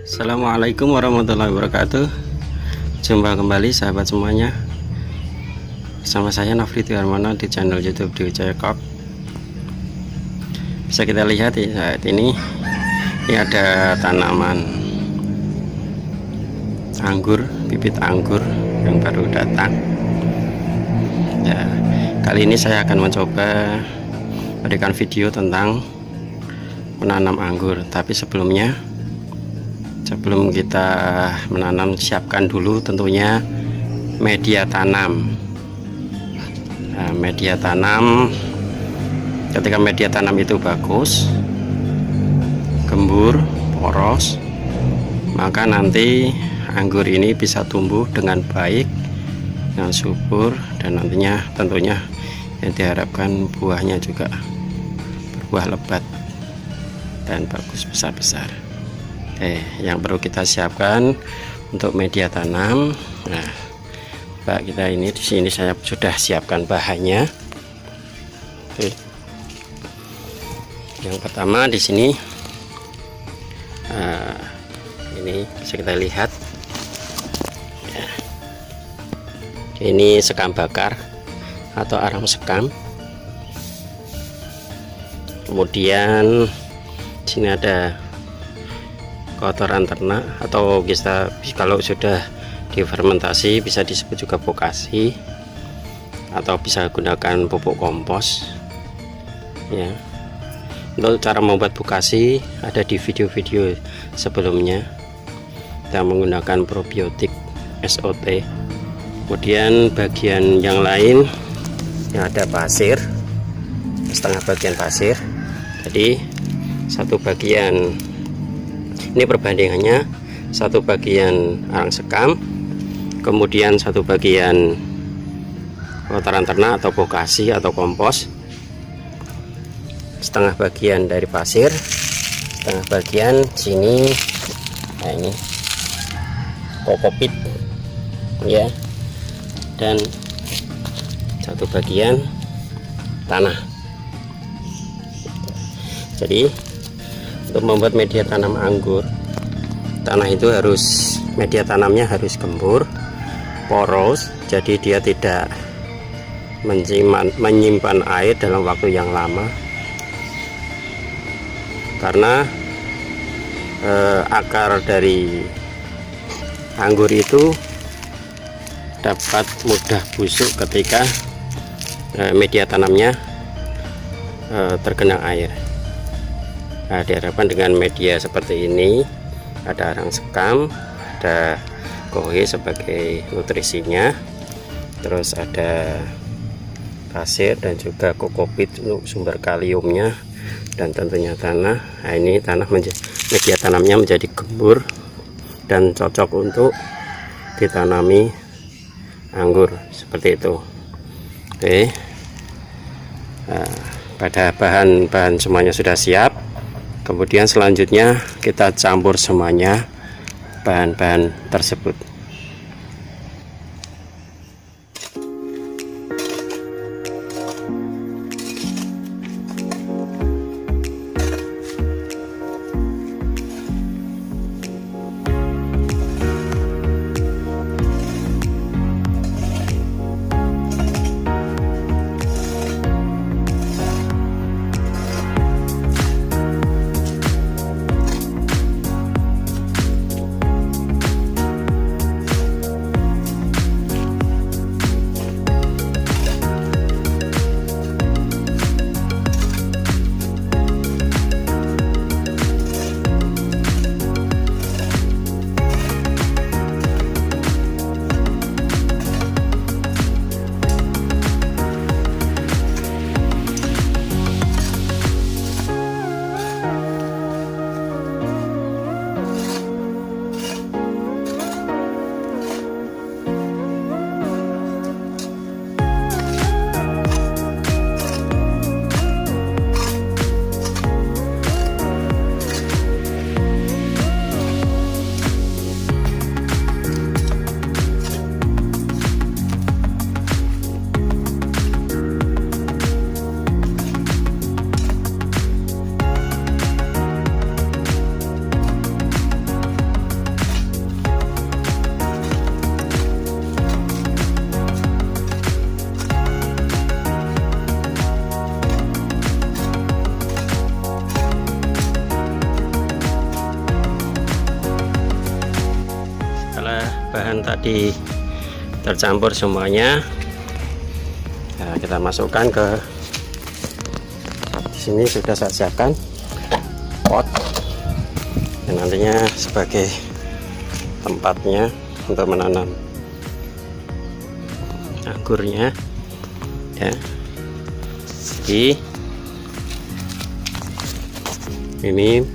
Assalamualaikum warahmatullahi wabarakatuh. Jumpa kembali sahabat semuanya, bersama saya Nafri Harmono di channel YouTube Dewi Jaya Kok. Bisa kita lihat ya, saat ini ada tanaman anggur, bibit anggur yang baru datang ya. Kali ini saya akan mencoba berikan video tentang menanam anggur, tapi sebelum kita menanam, siapkan dulu tentunya media tanam. Nah, media tanam, ketika media tanam itu bagus, gembur, poros, maka nanti anggur ini bisa tumbuh dengan baik, dengan subur, dan nantinya tentunya yang diharapkan buahnya juga berbuah lebat dan bagus, besar-besar. Yang perlu kita siapkan untuk media tanam. Nah, kita ini di sini saya sudah siapkan bahannya. Yang pertama di sini, ini bisa kita lihat. Ya. Ini sekam bakar atau arang sekam. Kemudian di sini ada kotoran ternak, atau bisa kalau sudah difermentasi bisa disebut juga bokasi, atau bisa gunakan pupuk kompos ya. Untuk cara membuat bokasi ada di video-video sebelumnya, kita menggunakan probiotik SOT. Kemudian bagian yang lain yang ada pasir, setengah bagian pasir. Jadi satu bagian, ini perbandingannya, satu bagian arang sekam, kemudian satu bagian kotoran ternak atau bokasi atau kompos, setengah bagian dari pasir, setengah bagian sini, nah ini kokopit ya, dan satu bagian tanah. Jadi untuk membuat media tanam anggur, tanah itu harus, media tanamnya harus gembur, poros, jadi dia tidak menyimpan air dalam waktu yang lama, karena akar dari anggur itu dapat mudah busuk ketika media tanamnya terkena air. Nah, diharapkan dengan media seperti ini, ada arang sekam, ada kohe sebagai nutrisinya, terus ada pasir dan juga kokopit untuk sumber kaliumnya, dan tentunya tanah. Nah, ini tanah media tanamnya menjadi gembur dan cocok untuk ditanami anggur seperti itu. Oke, nah, pada bahan-bahan semuanya sudah siap. Kemudian selanjutnya kita campur semuanya bahan-bahan tersebut. bahan tadi tercampur semuanya. Nah, kita masukkan ke sini. Sudah saya siapkan pot dan nantinya sebagai tempatnya untuk menanam anggurnya ya. Jadi ini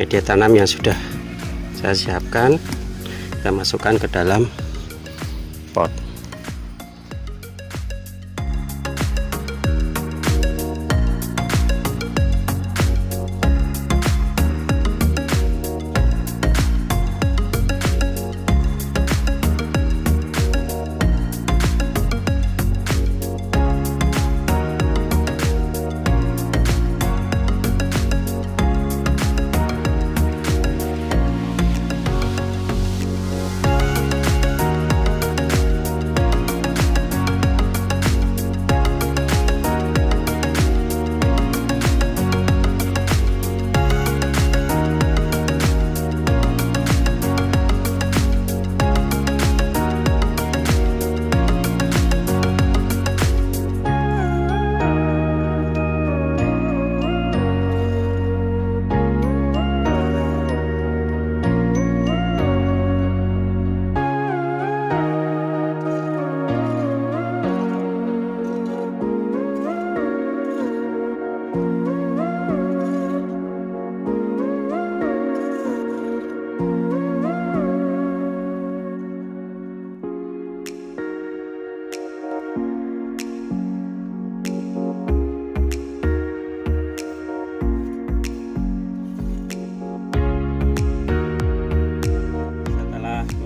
media tanam yang sudah saya siapkan, kita masukkan ke dalam pot.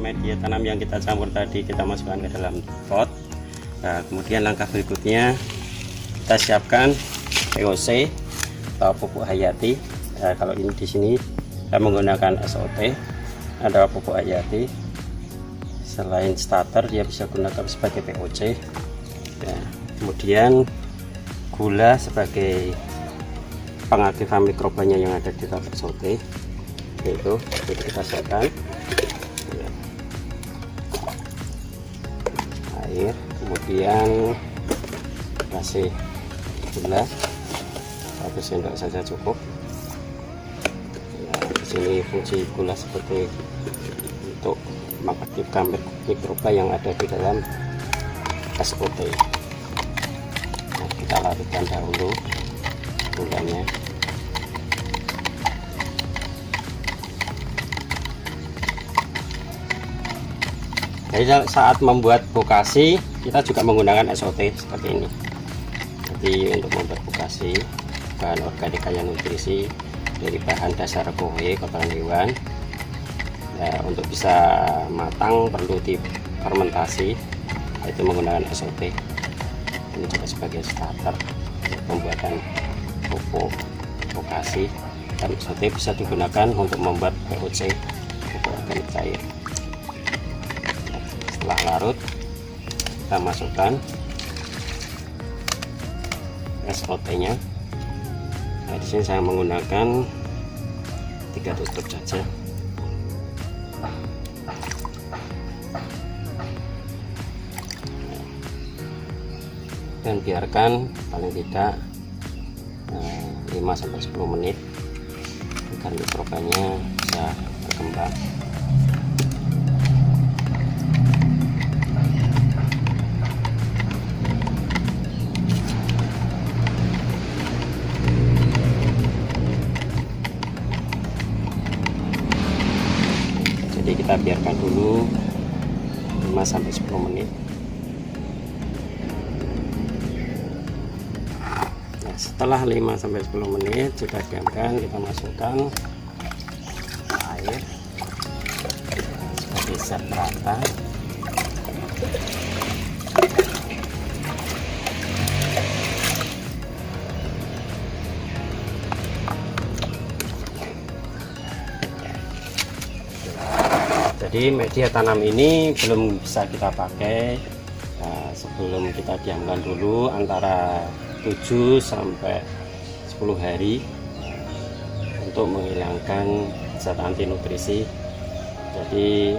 Media tanam yang kita campur tadi kita masukkan ke dalam pot. Nah, kemudian langkah berikutnya kita siapkan POC atau pupuk hayati. Nah, kalau ini di sini kita menggunakan SOT, ada pupuk hayati. Selain starter dia bisa gunakan sebagai POC. Nah, kemudian gula sebagai pengaktifan mikrobanya yang ada di dalam SOT, yaitu kita siapkan air, kemudian kasih gula 1 sendok saja cukup. Nah, di sini fungsi gula seperti untuk mengaktifkan mikroba yang ada di dalam SOT. Nah, kita larutkan dahulu gulanya. Jadi saat membuat bokasi kita juga menggunakan SOT seperti ini. Jadi untuk membuat bokasi bahan organik kaya nutrisi dari bahan dasar kowe kotoran hewan. Nah, untuk bisa matang perlu difermentasi, yaitu menggunakan SOT. Ini juga sebagai starter untuk pembuatan pupuk bokasi. Dan SOT bisa digunakan untuk membuat POC, pupuk organik cair. Setelah larut kita masukkan SOT nya. Nah, di sini saya menggunakan 3 tutup saja. Dan biarkan paling tidak 5-10 menit agar mikrobanya bisa berkembang. Jadi kita biarkan dulu 5-10 menit. Nah, setelah 5-10 menit sudah diamkan, kita masukkan air sebagai zat rata. Jadi media tanam ini belum bisa kita pakai sebelum kita diamkan dulu antara 7 sampai 10 hari untuk menghilangkan zat anti nutrisi. Jadi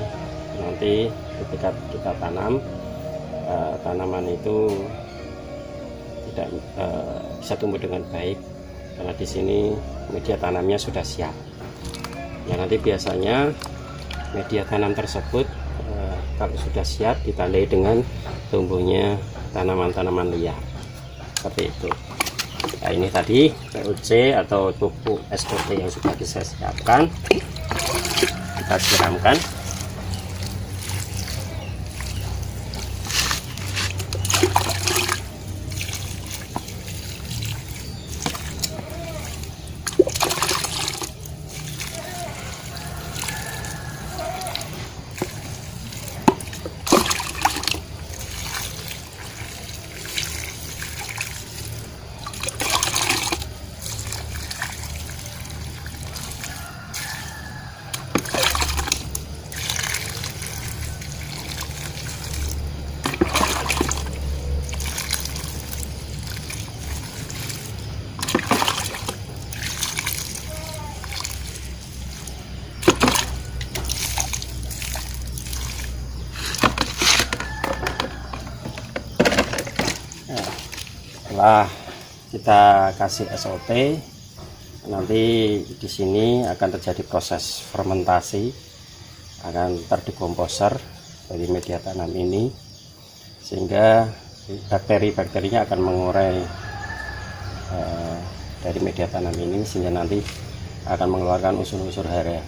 nanti ketika kita tanam, tanaman itu tidak bisa tumbuh dengan baik karena di sini media tanamnya sudah siap. Ya, nanti biasanya media tanam tersebut kalau sudah siap ditandai dengan tumbuhnya tanaman-tanaman liar seperti itu. Nah, ini tadi PUC atau pupuk SPP yang sudah bisa siapkan, kita siramkan. Setelah kita kasih SOT, nanti di sini akan terjadi proses fermentasi, akan terdekomposer dari media tanam ini, sehingga bakteri-bakterinya akan mengurai dari media tanam ini, sehingga nanti akan mengeluarkan unsur-unsur hara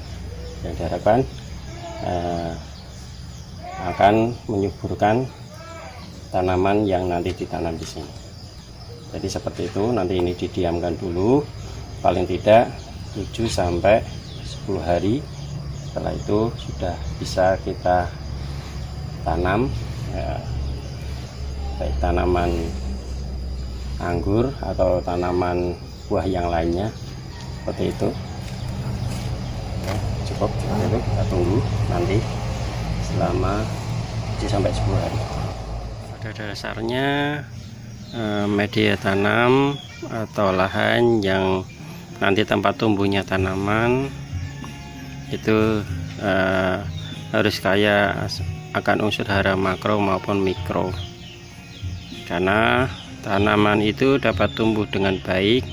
yang diharapkan akan menyuburkan tanaman yang nanti ditanam di sini. Jadi seperti itu. Nanti ini didiamkan dulu paling tidak 7 sampai 10 hari. Setelah itu sudah bisa kita tanam, ya, baik tanaman anggur atau tanaman buah yang lainnya seperti itu. Ya, cukup itu, kita tunggu nanti selama 7 sampai 10 hari. Pada dasarnya media tanam atau lahan yang nanti tempat tumbuhnya tanaman itu harus kaya akan unsur hara makro maupun mikro, karena tanaman itu dapat tumbuh dengan baik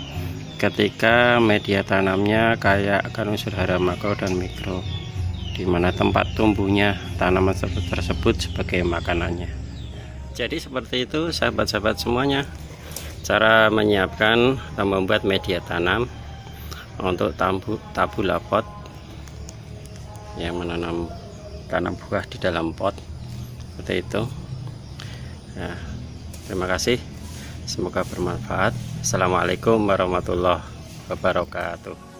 ketika media tanamnya kaya akan unsur hara makro dan mikro, di mana tempat tumbuhnya tanaman tersebut sebagai makanannya. Jadi seperti itu sahabat-sahabat semuanya, cara menyiapkan atau membuat media tanam untuk tabula pot yang menanam buah di dalam pot seperti itu. Nah, terima kasih, semoga bermanfaat. Assalamualaikum warahmatullahi wabarakatuh.